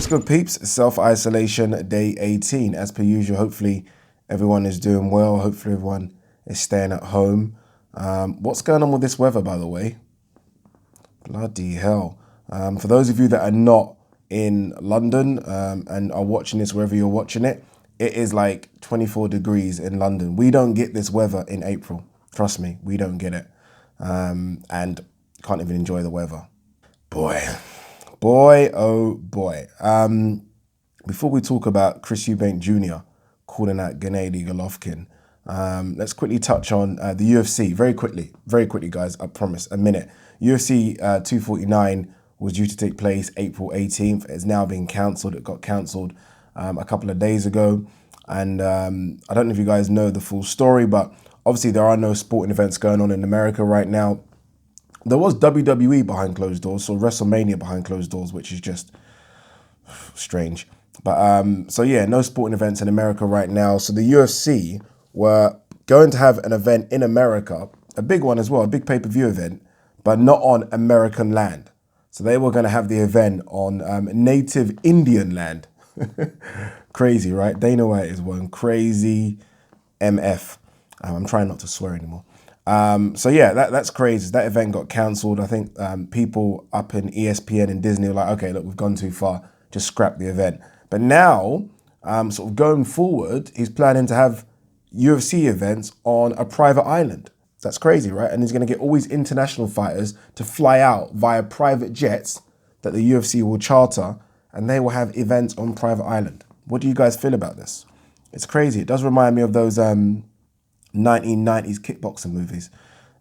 What's good, peeps? Self-isolation day 18. As per usual, hopefully everyone is doing well. Hopefully everyone is staying at home. What's going on with this weather, by the way? Bloody hell. For those of you that are not in London and are watching this wherever you're watching it, it is like 24 degrees in London. We don't get this weather in April. Trust me, we don't get it. And can't even enjoy the weather. Boy, oh boy. Before we talk about Eubank Jr. calling out Gennadiy Golovkin, let's quickly touch on the UFC. Very quickly, guys, I promise, a minute. UFC 249 was due to take place April 18th. It's now been cancelled. It got cancelled a couple of days ago. And I don't know if you guys know the full story, but obviously there are no sporting events going on in America right now. There was WWE behind closed doors, so WrestleMania behind closed doors, which is just strange. But so yeah, no sporting events in America right now. So the UFC were going to have an event in America, a big one as well, a big pay-per-view event, but not on American land. So they were going to have the event on native Indian land. Crazy, right? Dana White is one crazy MF. I'm trying not to swear anymore. So yeah, that's crazy. That event got cancelled. I think people up in ESPN and Disney were like, okay, look, we've gone too far. Just scrap the event. But now, sort of going forward, he's planning to have UFC events on a private island. That's crazy, right? And he's going to get all these international fighters to fly out via private jets that the UFC will charter, and they will have events on private island. What do you guys feel about this? It's crazy. It does remind me of those 1990s kickboxing movies,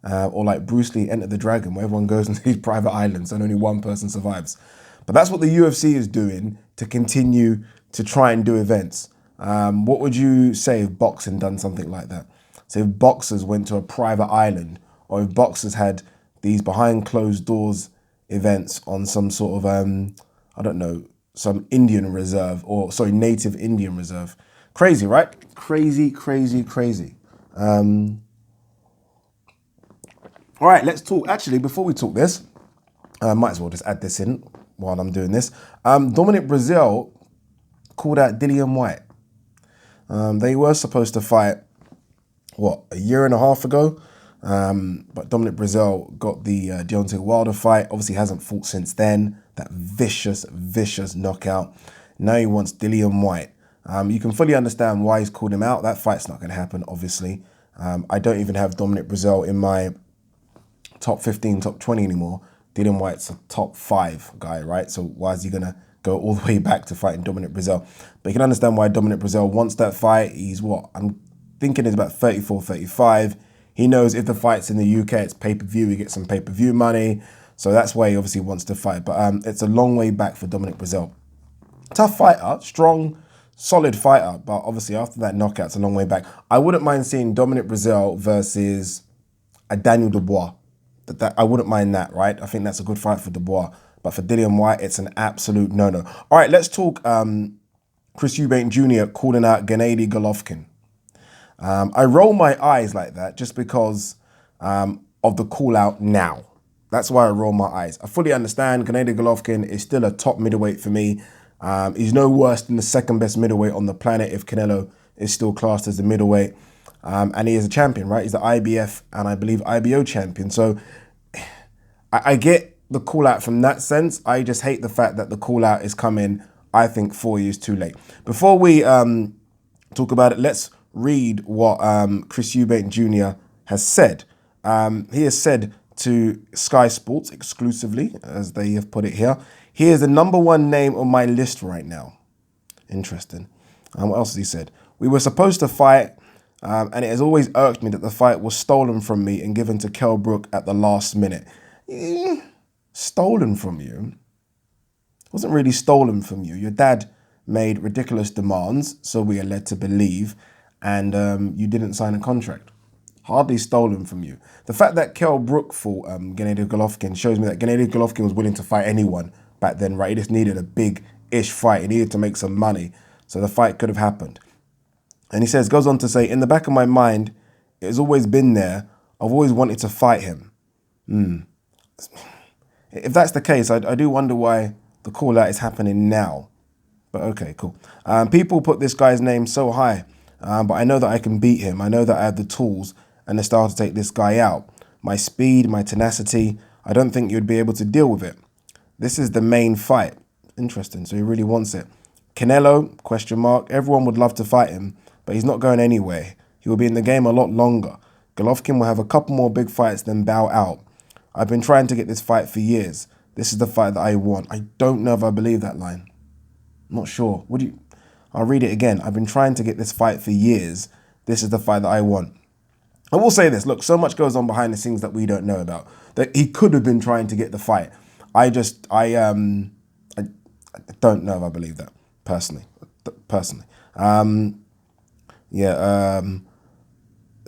or like Bruce Lee Enter the Dragon, where everyone goes into these private islands and only one person survives. But that's what the UFC is doing to continue to try and do events. What would you say if boxing done something like that? So if boxers went to a private island, or if boxers had these behind closed doors events on some sort of, I don't know, some Indian reserve, or sorry, native Indian reserve. Crazy, right? Crazy. All right, let's talk. Actually, before we talk this, I might as well just add this in while I'm doing this. Dominic Breazeale called out Dillian Whyte. They were supposed to fight, a year and a half ago? But Dominic Breazeale got the Deontay Wilder fight. Obviously hasn't fought since then. That vicious knockout. Now he wants Dillian Whyte. You can fully understand why he's called him out. That fight's not going to happen, obviously. I don't even have Dominic Breazeale in my top 15, top 20 anymore. Dillian Whyte's a top 5 guy, right? So why is he going to go all the way back to fighting Dominic Breazeale? But you can understand why Dominic Breazeale wants that fight. He's I'm thinking he's about 34, 35. He knows if the fight's in the UK, it's pay-per-view. He gets some pay-per-view money. So that's why he obviously wants to fight. But it's a long way back for Dominic Breazeale. Tough fighter, strong, solid fighter. But obviously after that knockout, it's a long way back. I wouldn't mind seeing Dominic Breazeale versus a Daniel Dubois. I wouldn't mind that, right? I think that's a good fight for Dubois. But for Dillian Whyte, it's an absolute no-no. All right, let's talk Eubank Jr. calling out Gennadiy Golovkin. I roll my eyes like that just because of the call out now. That's why I roll my eyes. I fully understand Gennadiy Golovkin is still a top middleweight for me. He's no worse than the second best middleweight on the planet if Canelo is still classed as a middleweight. And he is a champion, right? He's the IBF and I believe IBO champion. So I get the call out from that sense. I just hate the fact that the call out is coming, I think, 4 years too late. Before we talk about it, let's read what Eubank Jr. has said. He has said to Sky Sports exclusively, as they have put it here, he is the #1 name on my list right now. Interesting. What else has he said? We were supposed to fight, and it has always irked me that the fight was stolen from me and given to Kell Brook at the last minute. Stolen from you? It wasn't really stolen from you. Your dad made ridiculous demands, so we are led to believe, and you didn't sign a contract. Hardly stolen from you. The fact that Kell Brook fought Gennadiy Golovkin shows me that Gennadiy Golovkin was willing to fight anyone back then, right? He just needed a big-ish fight. He needed to make some money, so the fight could have happened. And he goes on to say, in the back of my mind, it has always been there. I've always wanted to fight him. If that's the case, I do wonder why the call out is happening now. But okay, cool. People put this guy's name so high, but I know that I can beat him. I know that I have the tools and the style to take this guy out. My speed, my tenacity, I don't think you'd be able to deal with it. This is the main fight. Interesting, so he really wants it. Canelo, question mark. Everyone would love to fight him, but he's not going anywhere. He will be in the game a lot longer. Golovkin will have a couple more big fights than bow out. I've been trying to get this fight for years. This is the fight that I want. I don't know if I believe that line. I'm not sure. I'll read it again. I've been trying to get this fight for years. This is the fight that I want. I will say this. Look, so much goes on behind the scenes that we don't know about. That he could have been trying to get the fight. I don't know if I believe that personally.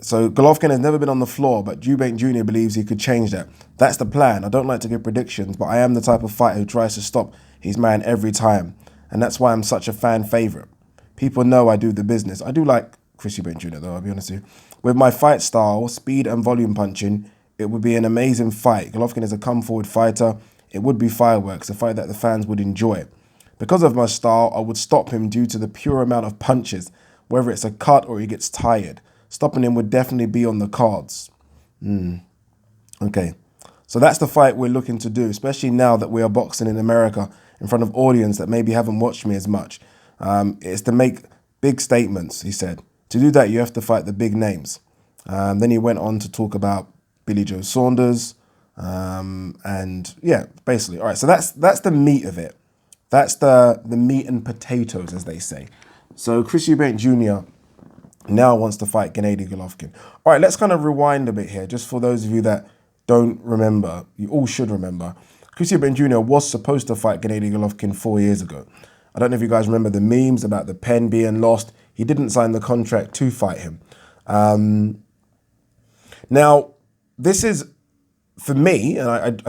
So Golovkin has never been on the floor, but Eubank Jr. believes he could change that. That's the plan. I don't like to give predictions, but I am the type of fighter who tries to stop his man every time. And that's why I'm such a fan favourite. People know I do the business. I do like Chris Eubank Jr. though, I'll be honest with you. With my fight style, speed and volume punching, it would be an amazing fight. Golovkin is a come-forward fighter. It would be fireworks, a fight that the fans would enjoy. Because of my style, I would stop him due to the pure amount of punches, whether it's a cut or he gets tired. Stopping him would definitely be on the cards. Okay, so that's the fight we're looking to do, especially now that we are boxing in America in front of audience that maybe haven't watched me as much. It's to make big statements, he said. To do that, you have to fight the big names. Then he went on to talk about Billy Joe Saunders, and yeah, basically. All right, so that's the meat of it. That's the meat and potatoes, as they say. So Chris Eubank Jr. now wants to fight Gennadiy Golovkin. All right, let's kind of rewind a bit here, just for those of you that don't remember. You all should remember. Chris Eubank Jr. was supposed to fight Gennadiy Golovkin 4 years ago. I don't know if you guys remember the memes about the pen being lost. He didn't sign the contract to fight him. Now, this is, for me, and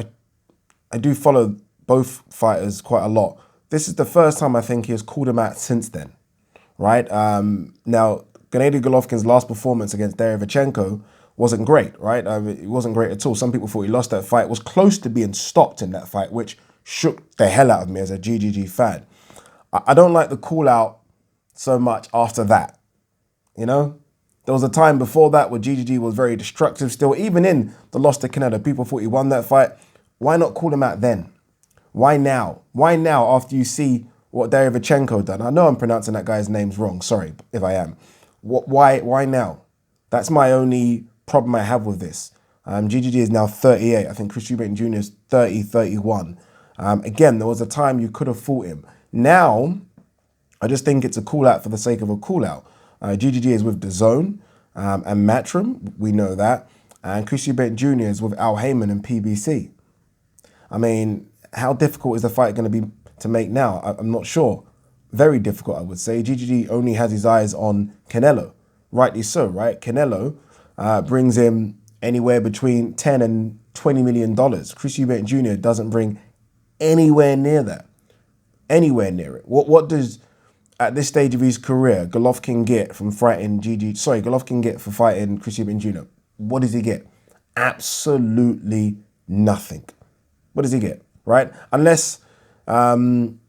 I do follow both fighters quite a lot. This is the first time I think he has called him out since then, right? Now, Gennadiy Golovkin's last performance against Derevchenko wasn't great, right? It wasn't great at all. Some people thought he lost that fight. Was close to being stopped in that fight, which shook the hell out of me as a GGG fan. I don't like the call out so much after that, you know? There was a time before that where GGG was very destructive still. Even in the loss to Canelo, people thought he won that fight. Why not call him out then? Why now? Why now after you see what Derevchenko done? I know I'm pronouncing that guy's names wrong. Sorry if I am. Why now? That's my only problem I have with this. GGG is now 38. I think Chris Eubank Jr. is 30, 31. Again, there was a time you could have fought him. Now, I just think it's a call out for the sake of a call out. GGG is with DAZN and Matchroom. We know that. And Chris Eubank Jr. is with Al Heyman and PBC. I mean, how difficult is the fight going to be to make now? I'm not sure. Very difficult, I would say. GGG only has his eyes on Canelo. Rightly so, right? Canelo brings him anywhere between $10 and $20 million. Chris Eubank Jr. doesn't bring anywhere near that. Anywhere near it. What does, at this stage of his career, Golovkin get from fighting Golovkin get for fighting Chris Eubank Jr.? What does he get? Absolutely nothing. What does he get, right? Unless, I don't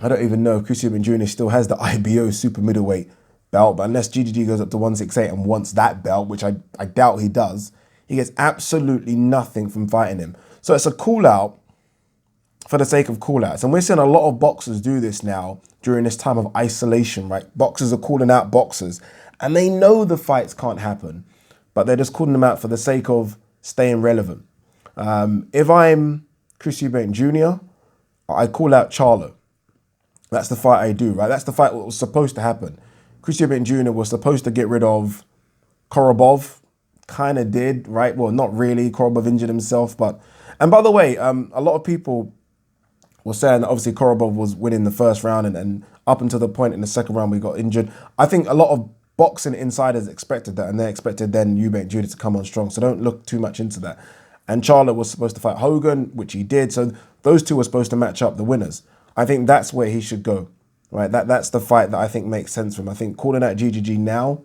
even know if Chris Eubank Jr. still has the IBO super middleweight belt, but unless GGG goes up to 168 and wants that belt, which I doubt he does, he gets absolutely nothing from fighting him. So it's a call out for the sake of call outs. And we're seeing a lot of boxers do this now during this time of isolation, right? Boxers are calling out boxers and they know the fights can't happen, but they're just calling them out for the sake of staying relevant. If I'm Chris Eubank Jr., I call out Charlo. That's the fight I do, right? That's the fight that was supposed to happen. Chris Eubank Jr. was supposed to get rid of Korobov. Kind of did, right? Well, not really. Korobov injured himself, but... And by the way, a lot of people were saying that obviously Korobov was winning the first round and up until the point in the second round we got injured. I think a lot of boxing insiders expected that, and they expected then Eubank Jr. to come on strong, so don't look too much into that. And Charlo was supposed to fight Hogan, which he did, so those two were supposed to match up the winners. I think that's where he should go, right? That's the fight that I think makes sense for him. I think calling out GGG now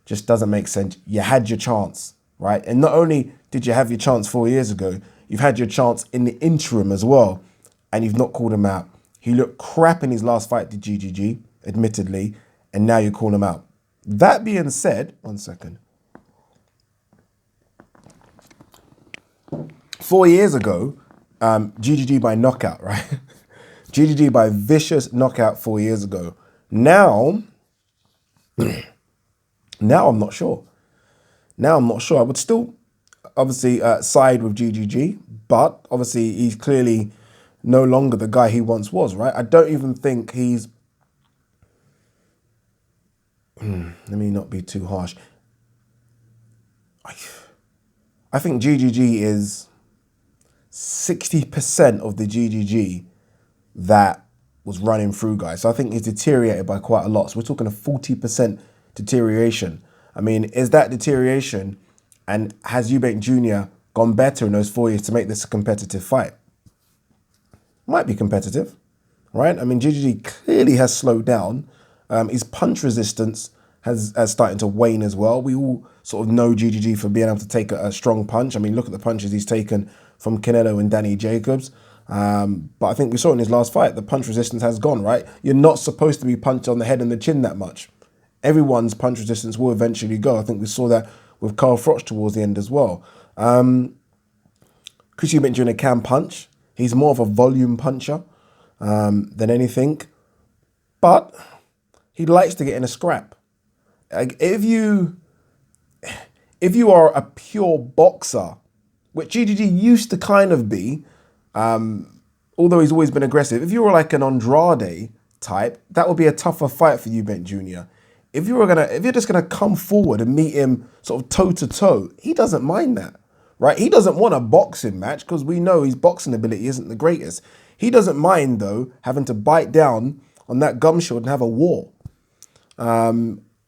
just doesn't make sense. You had your chance, right? And not only did you have your chance 4 years ago, you've had your chance in the interim as well, and you've not called him out. He looked crap in his last fight to GGG, admittedly, and now you call him out. That being said, 1 second. 4 years ago, GGG by knockout, right? GGG by vicious knockout 4 years ago. Now I'm not sure. Now I'm not sure. I would still obviously side with GGG, but obviously he's clearly no longer the guy he once was, right? I don't even think he's... let me not be too harsh. I think GGG is 60% of the GGG that was running through, guys. So I think he's deteriorated by quite a lot. So we're talking a 40% deterioration. I mean, is that deterioration, and has Eubank Jr. gone better in those 4 years to make this a competitive fight? Might be competitive, right? I mean, GGG clearly has slowed down. His punch resistance has started to wane as well. We all sort of know GGG for being able to take a strong punch. I mean, look at the punches he's taken from Canelo and Danny Jacobs. But I think we saw in his last fight, the punch resistance has gone, right? You're not supposed to be punched on the head and the chin that much. Everyone's punch resistance will eventually go. I think we saw that with Carl Froch towards the end as well. Chris Eubank Jr. can punch. He's more of a volume puncher than anything. But he likes to get in a scrap. Like if you are a pure boxer, which GGG used to kind of be, although he's always been aggressive, if you were like an Andrade type, that would be a tougher fight for Eubank Jr. If you're just gonna come forward and meet him sort of toe to toe, he doesn't mind that, right? He doesn't want a boxing match because we know his boxing ability isn't the greatest. He doesn't mind though having to bite down on that gum shield and have a war.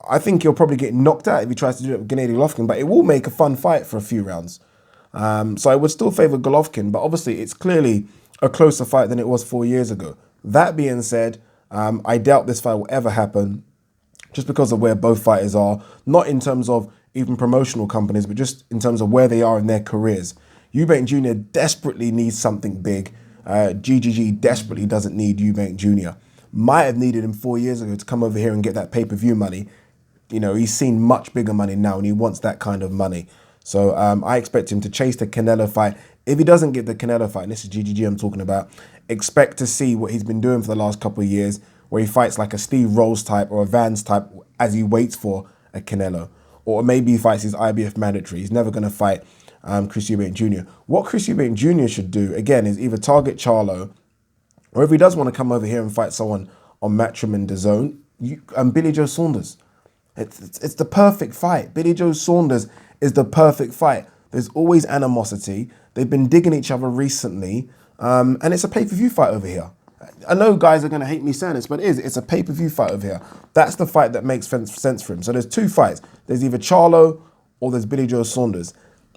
I think he'll probably get knocked out if he tries to do it with Gennadiy Golovkin, but it will make a fun fight for a few rounds. So I would still favour Golovkin, but obviously it's clearly a closer fight than it was 4 years ago. That being said, I doubt this fight will ever happen just because of where both fighters are, not in terms of even promotional companies, but just in terms of where they are in their careers. Eubank Jr. desperately needs something big. GGG desperately doesn't need Eubank Jr. Might have needed him 4 years ago to come over here and get that pay-per-view money. You know, he's seen much bigger money now and he wants that kind of money. So I expect him to chase the Canelo fight. If he doesn't get the Canelo fight, and this is GGG I'm talking about, expect to see what he's been doing for the last couple of years, where he fights like a Steve Rolls type or a Vance type as he waits for a Canelo. Or maybe he fights his IBF mandatory. He's never going to fight Chris Eubank Jr. What Chris Eubank Jr. should do, again, is either target Charlo, or if he does want to come over here and fight someone on Matchroom and DAZN, Billy Joe Saunders. It's the perfect fight. Billy Joe Saunders is the perfect fight. There's always animosity. They've been digging each other recently. And it's a pay-per-view fight over here. I know guys are going to hate me saying this, but it is. It's a pay-per-view fight over here. That's the fight that makes sense for him. So there's two fights. There's either Charlo or there's Billy Joe Saunders.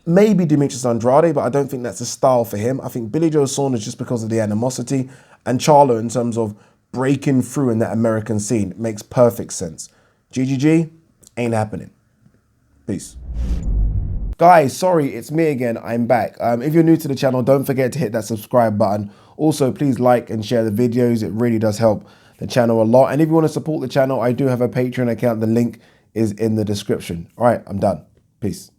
Maybe Demetrius Andrade, but I don't think that's a style for him. I think Billy Joe Saunders just because of the animosity, and Charlo in terms of breaking through in that American scene makes perfect sense. GGG ain't happening. Peace. Guys, sorry, it's me again. I'm back. If you're new to the channel, don't forget to hit that subscribe button. Also, please like and share the videos. It really does help the channel a lot. And if you want to support the channel, I do have a Patreon account. The link is in the description. All right, I'm done. Peace.